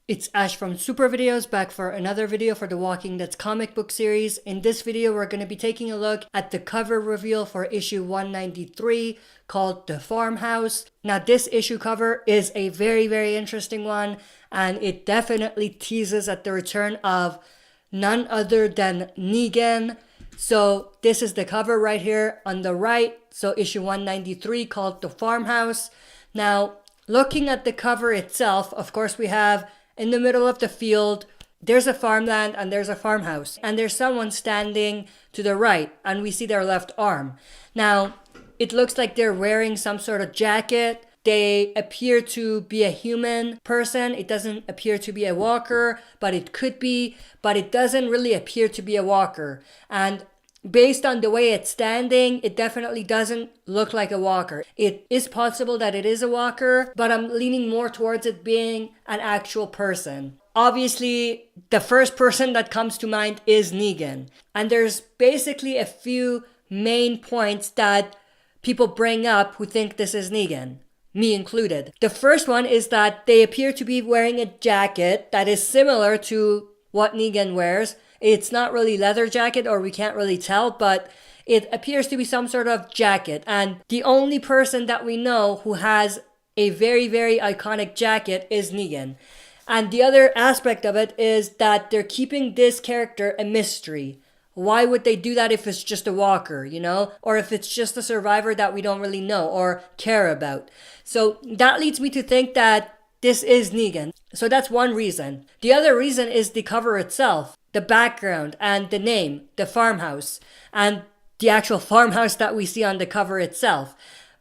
It's Ash from Super Videos, back for another video for the Walking Dead's comic book series. In this video, we're going to be taking a look at the cover reveal for issue 193 called The Farmhouse. Now, this issue cover is a very interesting one, and it definitely teases at the return of none other than Negan. So this is the cover right here on the right. So issue 193 called The Farmhouse. Now, looking at the cover itself, of course, we have in the middle of the field, there's a farmland and there's a farmhouse. And there's someone standing to the right, and we see their left arm. Now, it looks like they're wearing some sort of jacket. They appear to be a human person. It doesn't appear to be a walker, but it could be. But it doesn't really appear to be a walker. And based on the way it's standing, it definitely doesn't look like a walker. It is possible that it is a walker, but I'm leaning more towards it being an actual person. Obviously, the first person that comes to mind is Negan. And there's basically a few main points that people bring up who think this is Negan, me included. The first one is that they appear to be wearing a jacket that is similar to what Negan wears. It's not really leather jacket, or we can't really tell, but it appears to be some sort of jacket. And the only person that we know who has a very iconic jacket is Negan. And the other aspect of it is that they're keeping this character a mystery. Why would they do that if it's just a walker, you know? Or if it's just a survivor that we don't really know or care about. So that leads me to think that this is Negan. So that's one reason. The other reason is the cover itself. The background and the name, The Farmhouse, and the actual farmhouse that we see on the cover itself.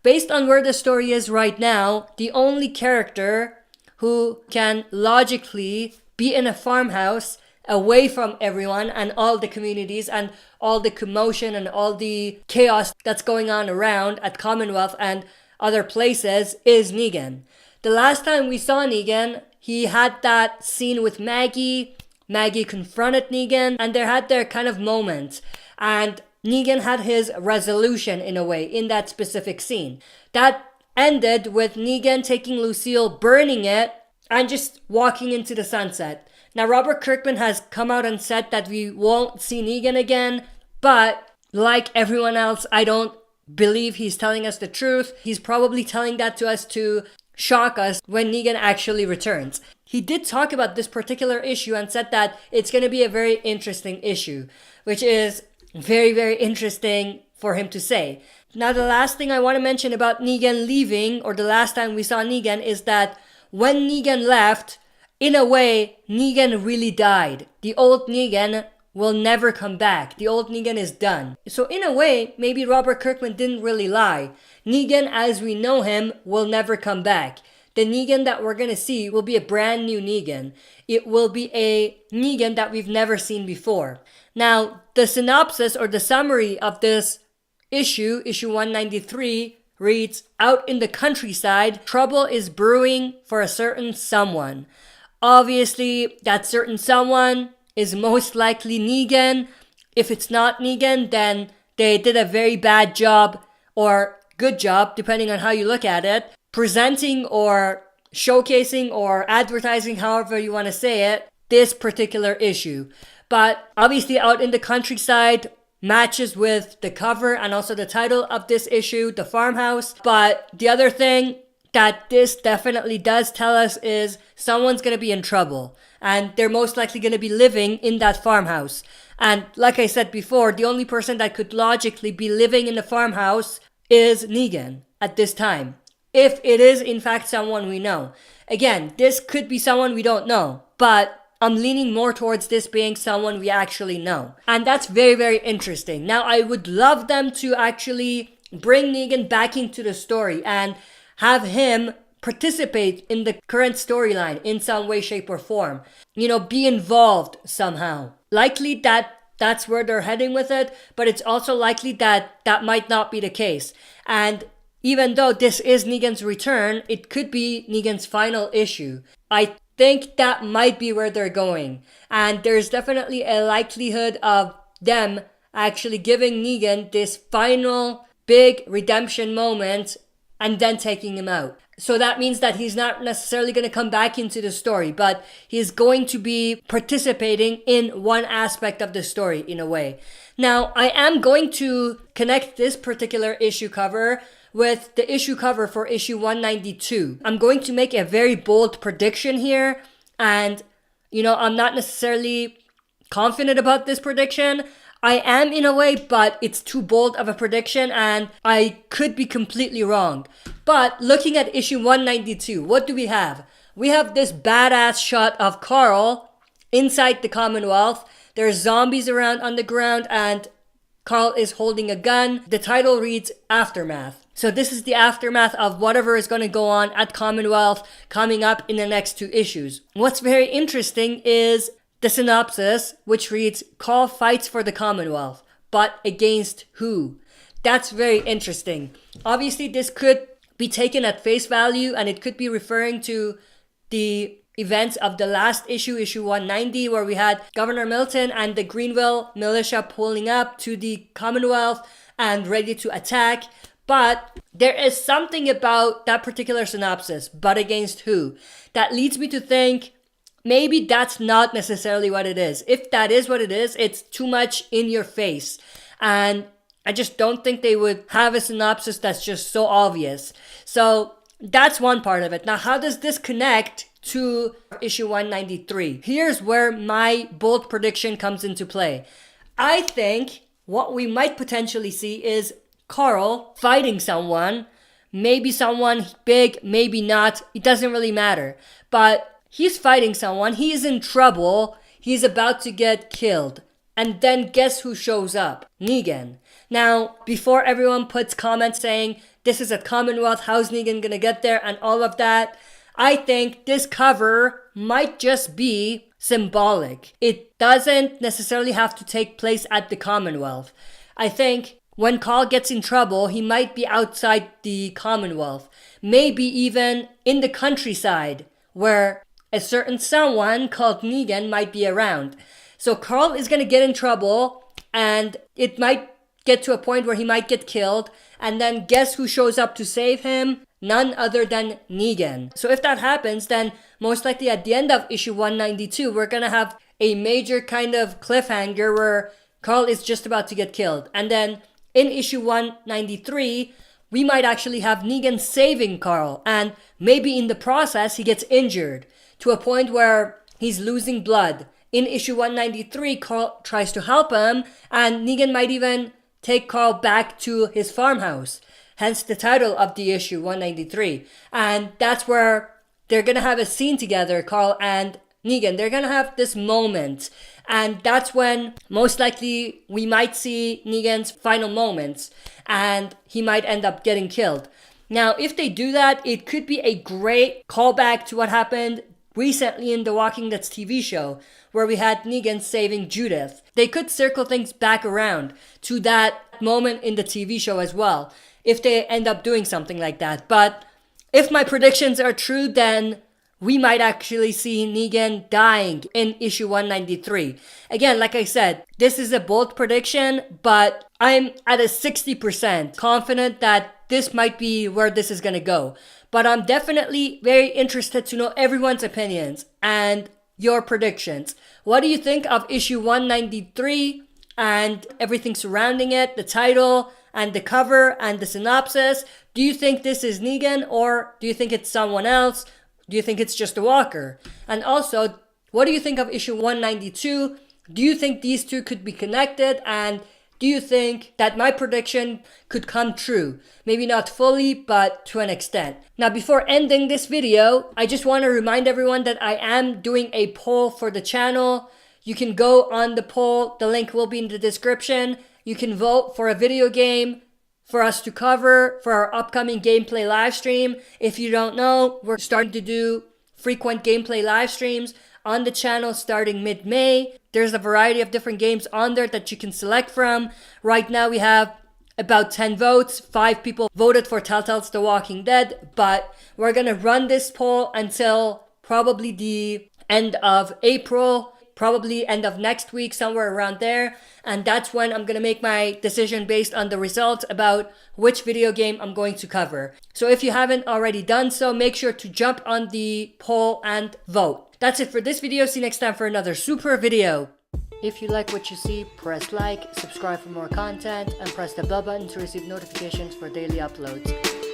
Based on where the story is right now, the only character who can logically be in a farmhouse away from everyone and all the communities and all the commotion and all the chaos that's going on around at Commonwealth and other places is Negan. The last time we saw Negan, he had that scene with Maggie. Maggie confronted Negan, and they had their kind of moment. And Negan had his resolution in a way in that specific scene. That ended with Negan taking Lucille, burning it, and just walking into the sunset. Now, Robert Kirkman has come out and said that we won't see Negan again, but like everyone else, I don't believe he's telling us the truth. He's probably telling that to us to shock us when Negan actually returns. He did talk about this particular issue and said that it's going to be a very interesting issue, which is very interesting for him to say. Now, the last thing I want to mention about Negan leaving, or the last time we saw Negan, is that when Negan left, in a way, Negan really died. The old Negan will never come back. The old Negan is done. So in a way, maybe Robert Kirkman didn't really lie. Negan, as we know him, will never come back. The Negan that we're going to see will be a brand new Negan. It will be a Negan that we've never seen before. Now, the synopsis or the summary of this issue 193, reads, "Out in the countryside, trouble is brewing for a certain someone." Obviously, that certain someone is most likely Negan. If it's not Negan, then they did a very bad job, or good job, depending on how you look at it, presenting or showcasing or advertising, however you want to say it, this particular issue. But obviously, Out in the Countryside matches with the cover and also the title of this issue, The Farmhouse. But the other thing that this definitely does tell us is someone's going to be in trouble, and they're most likely going to be living in that farmhouse. And like I said before, the only person that could logically be living in the farmhouse is Negan at this time, if it is in fact someone we know. Again, this could be someone we don't know, but I'm leaning more towards this being someone we actually know. And that's very interesting. Now, I would love them to actually bring Negan back into the story and have him participate in the current storyline in some way, shape, or form. You know, be involved somehow. Likely that's where they're heading with it, but it's also likely that that might not be the case. And even though this is Negan's return, it could be Negan's final issue. I think that might be where they're going. And there's definitely a likelihood of them actually giving Negan this final big redemption moment and then taking him out. So that means that he's not necessarily going to come back into the story, but he's going to be participating in one aspect of the story in a way. Now, I am going to connect this particular issue cover with the issue cover for issue 192. I'm going to make a very bold prediction here, and I'm not necessarily confident about this prediction. I am in a way, but it's too bold of a prediction and I could be completely wrong. But looking at issue 192, what do we have? We have this badass shot of Carl inside the Commonwealth. There's zombies around on the ground and Carl is holding a gun. The title reads Aftermath. So this is the aftermath of whatever is going to go on at Commonwealth coming up in the next 2 issues. What's very interesting is the synopsis, which reads, Carl fights for the Commonwealth, but against who? That's very interesting. Obviously, this could be taken at face value, and it could be referring to the events of the last issue, issue 190, where we had Governor Milton and the Greenville militia pulling up to the Commonwealth and ready to attack. But there is something about that particular synopsis, but against who, that leads me to think maybe that's not necessarily what it is. If that is what it is, it's too much in your face. And I just don't think they would have a synopsis that's just so obvious. So that's one part of it. Now, how does this connect to issue 193? Here's where my bold prediction comes into play. I think what we might potentially see is Carl fighting someone, maybe someone big, maybe not. It doesn't really matter. But he's fighting someone, he's in trouble, he's about to get killed. And then guess who shows up? Negan. Now, before everyone puts comments saying, this is at Commonwealth, how's Negan gonna get there, and all of that, I think this cover might just be symbolic. It doesn't necessarily have to take place at the Commonwealth. I think when Carl gets in trouble, he might be outside the Commonwealth. Maybe even in the countryside, where a certain someone called Negan might be around. So Carl is going to get in trouble and it might get to a point where he might get killed. And then guess who shows up to save him? None other than Negan. So if that happens, then most likely at the end of issue 192, we're going to have a major kind of cliffhanger where Carl is just about to get killed. And then in issue 193, we might actually have Negan saving Carl. And maybe in the process, he gets injured to a point where he's losing blood. In issue 193, Carl tries to help him, and Negan might even take Carl back to his farmhouse. Hence the title of the issue, 193. And that's where they're going to have a scene together, Carl and Negan. They're going to have this moment. And that's when most likely we might see Negan's final moments, and he might end up getting killed. Now, if they do that, it could be a great callback to what happened recently in the Walking Dead's TV show, where we had Negan saving Judith. They could circle things back around to that moment in the TV show as well, if they end up doing something like that. But if my predictions are true, then we might actually see Negan dying in issue 193. Again, like I said, this is a bold prediction, but I'm at a 60% confident that this might be where this is going to go. But I'm definitely very interested to know everyone's opinions and your predictions. What do you think of issue 193 and everything surrounding it, the title and the cover and the synopsis? Do you think this is Negan, or do you think it's someone else? Do you think it's just a walker? And also, what do you think of issue 192? Do you think these two could be connected? And do you think that my prediction could come true? Maybe not fully, but to an extent. Now, before ending this video, I just want to remind everyone that I am doing a poll for the channel. You can go on the poll. The link will be in the description. You can vote for a video game for us to cover for our upcoming gameplay live stream. If you don't know, we're starting to do frequent gameplay live streams on the channel starting mid-May. There's a variety of different games on there that you can select from. Right now we have about 10 votes. 5 people voted for Telltale's The Walking Dead, but we're gonna run this poll until probably the end of April. probably end of next week, somewhere around there. And that's when I'm gonna make my decision based on the results about which video game I'm going to cover. So if you haven't already done so, make sure to jump on the poll and vote. That's it for this video. See you next time for another super video. If you like what you see, press like, subscribe for more content, and press the bell button to receive notifications for daily uploads.